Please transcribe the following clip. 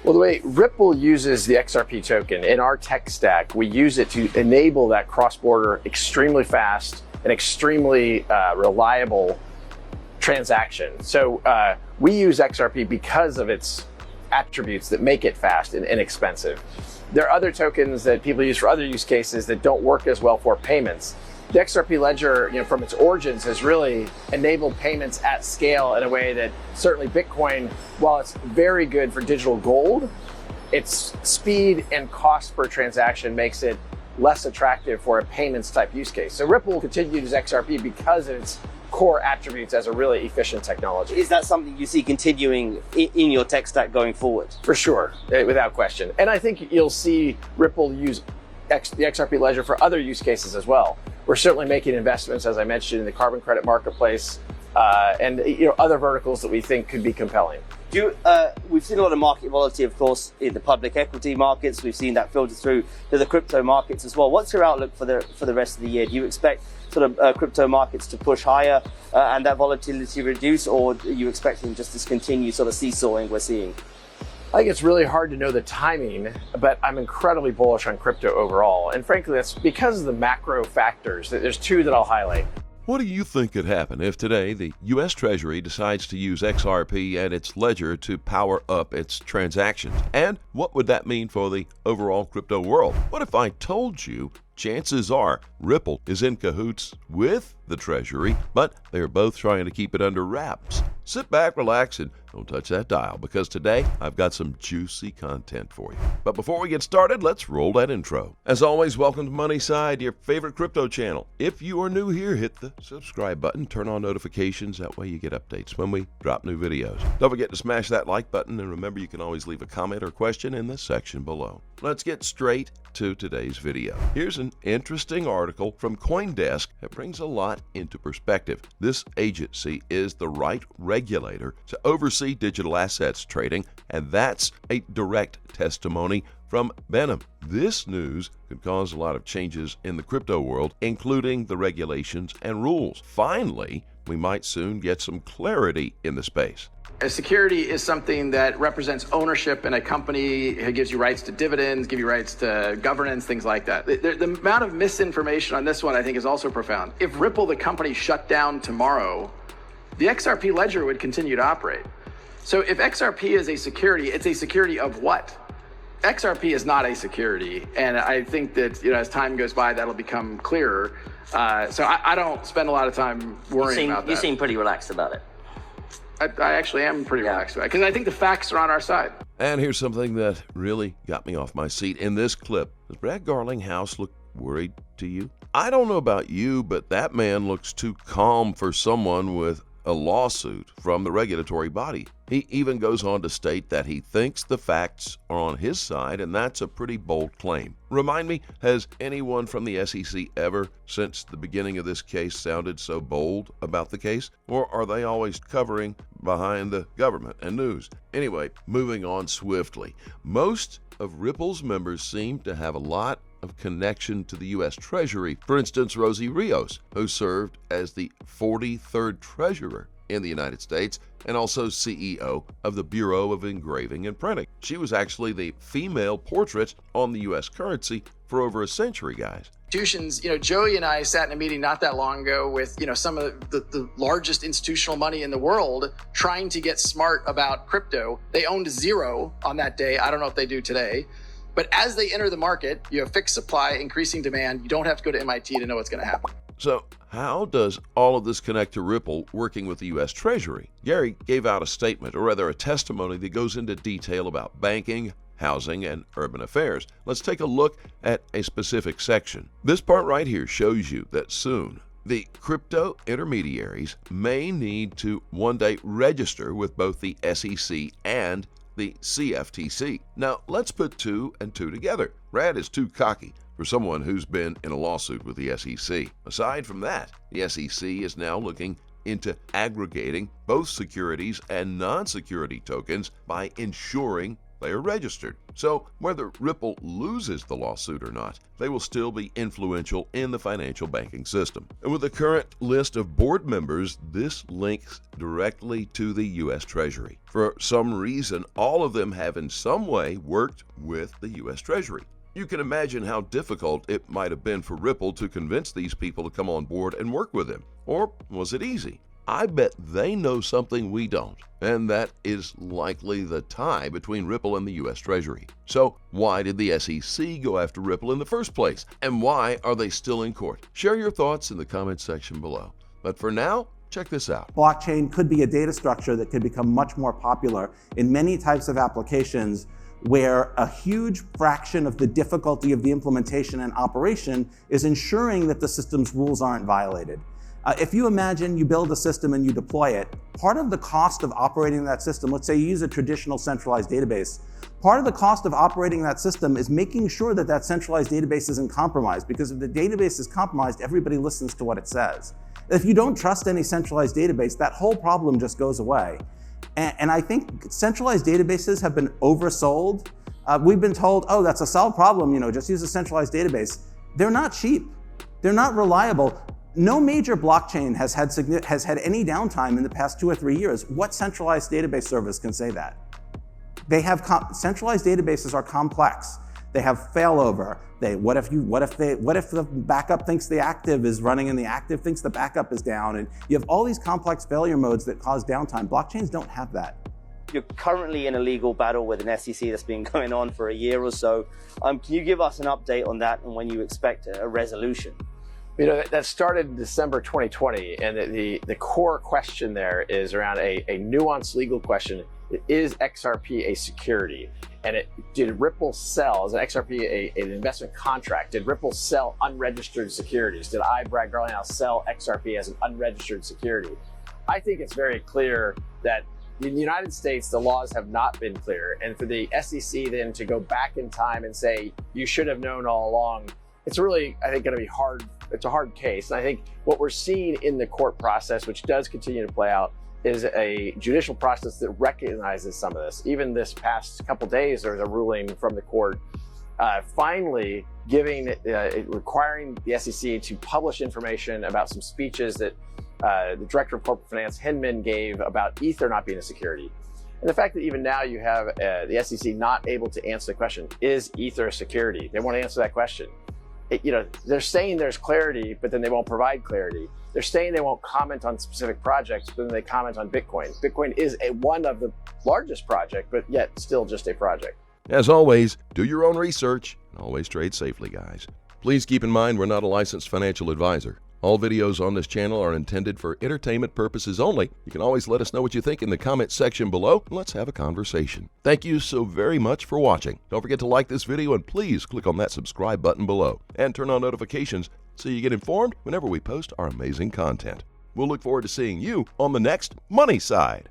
Well, the way Ripple uses the XRP token in our tech stack, we use it to enable that cross-border, extremely fast and extremely reliable transaction. So we use XRP because of its attributes that make it fast and inexpensive. There are other tokens that people use for other use cases that don't work as well for payments. The XRP ledger, from its origins, has really enabled payments at scale in a way that certainly Bitcoin, while it's very good for digital gold, its speed and cost per transaction makes it less attractive for a payments type use case. So Ripple will continue to use XRP because of its core attributes as a really efficient technology. Is that something you see continuing in your tech stack going forward? For sure, without question. And I think you'll see Ripple use the XRP ledger for other use cases as well. We're certainly making investments, as I mentioned, in the carbon credit marketplace and other verticals that we think could be compelling. We've seen a lot of market volatility, of course, in the public equity markets. We've seen that filter through to the crypto markets as well. What's your outlook for the rest of the year? Do you expect sort of crypto markets to push higher and that volatility reduce, or are you expecting just this continued sort of seesawing we're seeing? I think it's really hard to know the timing, but I'm incredibly bullish on crypto overall. And frankly, that's because of the macro factors. There's two that I'll highlight. What do you think could happen if today the U.S. Treasury decides to use XRP and its ledger to power up its transactions? And what would that mean for the overall crypto world? What if I told you chances are Ripple is in cahoots with the Treasury, but they are both trying to keep it under wraps? Sit back, relax, and don't touch that dial, because today I've got some juicy content for you. But before we get started, let's roll that intro. As always, welcome to Money Side, your favorite crypto channel. If you are new here, hit the subscribe button, turn on notifications. That way you get updates when we drop new videos. Don't forget to smash that like button, and remember you can always leave a comment or question in the section below. Let's get straight to today's video. Here's an interesting article from CoinDesk that brings a lot into perspective. This agency is the right regulator to oversee digital assets trading, and that's a direct testimony from Benham. This news could cause a lot of changes in the crypto world, including the regulations and rules. Finally, we might soon get some clarity in the space. A security is something that represents ownership in a company. It gives you rights to dividends, give you rights to governance, things like that. The amount of misinformation on this one, I think, is also profound. If Ripple, the company, shut down tomorrow, the XRP ledger would continue to operate. So if XRP is a security, it's a security of what? XRP is not a security. And I think that as time goes by, that'll become clearer. So I don't spend a lot of time worrying about that. You seem pretty relaxed about it. I actually am pretty relaxed about it, because I think the facts are on our side. And here's something that really got me off my seat in this clip. Does Brad Garlinghouse look worried to you? I don't know about you, but that man looks too calm for someone with a lawsuit from the regulatory body. He even goes on to state that he thinks the facts are on his side, and that's a pretty bold claim. Remind me, has anyone from the SEC ever, since the beginning of this case, sounded so bold about the case? Or are they always covering behind the government and news? Anyway, moving on swiftly. Most of Ripple's members seem to have a lot of connection to the U.S. Treasury. For instance, Rosie Rios, who served as the 43rd treasurer in the United States and also CEO of the Bureau of Engraving and Printing. She was actually the female portrait on the U.S. currency for over a century, guys. Institutions, Joey and I sat in a meeting not that long ago with, some of the largest institutional money in the world trying to get smart about crypto. They owned zero on that day. I don't know if they do today. But as they enter the market, you have fixed supply, increasing demand. You don't have to go to MIT to know what's going to happen. So how does all of this connect to Ripple working with the U.S. Treasury? Gary gave out a statement, or rather a testimony, that goes into detail about banking, housing, and urban affairs. Let's take a look at a specific section. This part right here shows you that soon the crypto intermediaries may need to one day register with both the SEC and the CFTC. Now, let's put two and two together. Brad is too cocky for someone who's been in a lawsuit with the SEC. Aside from that, the SEC is now looking into aggregating both securities and non-security tokens by ensuring They are registered. So whether Ripple loses the lawsuit or not, they will still be influential in the financial banking system. And with the current list of board members, this links directly to the U.S. Treasury. For some reason, all of them have in some way worked with the U.S. Treasury. You can imagine how difficult it might have been for Ripple to convince these people to come on board and work with them. Or was it easy? I bet they know something we don't, and that is likely the tie between Ripple and the U.S. Treasury. So why did the SEC go after Ripple in the first place? And why are they still in court? Share your thoughts in the comments section below. But for now, check this out. Blockchain could be a data structure that could become much more popular in many types of applications where a huge fraction of the difficulty of the implementation and operation is ensuring that the system's rules aren't violated. If you imagine you build a system and you deploy it, part of the cost of operating that system, let's say you use a traditional centralized database, part of the cost of operating that system is making sure that that centralized database isn't compromised, because if the database is compromised, everybody listens to what it says. If you don't trust any centralized database, that whole problem just goes away. And I think centralized databases have been oversold. We've been told, oh, that's a solved problem, just use a centralized database. They're not cheap. They're not reliable. No major blockchain has had any downtime in the past 2 or 3 years. What centralized database service can say that? Centralized databases are complex. They have failover. What if the backup thinks the active is running and the active thinks the backup is down? And you have all these complex failure modes that cause downtime. Blockchains don't have that. You're currently in a legal battle with an SEC that's been going on for a year or so. Can you give us an update on that and when you expect a resolution? That started in December 2020, and the core question there is around a nuanced legal question. Is XRP a security? And did Ripple sell, as an XRP, an investment contract? Did Ripple sell unregistered securities? Did I, Brad Garlinghouse, sell XRP as an unregistered security? I think it's very clear that in the United States, the laws have not been clear. And for the SEC then to go back in time and say, you should have known all along, it's really, I think, going to be hard. It's a hard case. And I think what we're seeing in the court process, which does continue to play out, is a judicial process that recognizes some of this. Even this past couple days, there was a ruling from the court finally requiring the SEC to publish information about some speeches that the director of corporate finance, Hinman, gave about Ether not being a security. And the fact that even now you have the SEC not able to answer the question, is Ether a security? They won't answer that question. They're saying there's clarity, but then they won't provide clarity. They're saying they won't comment on specific projects, but then they comment on Bitcoin. Bitcoin is one of the largest projects, but yet still just a project. As always, do your own research and always trade safely, guys. Please keep in mind we're not a licensed financial advisor. All videos on this channel are intended for entertainment purposes only. You can always let us know what you think in the comment section below, and let's have a conversation. Thank you so very much for watching. Don't forget to like this video, and please click on that subscribe button below and turn on notifications so you get informed whenever we post our amazing content. We'll look forward to seeing you on the next Money Side.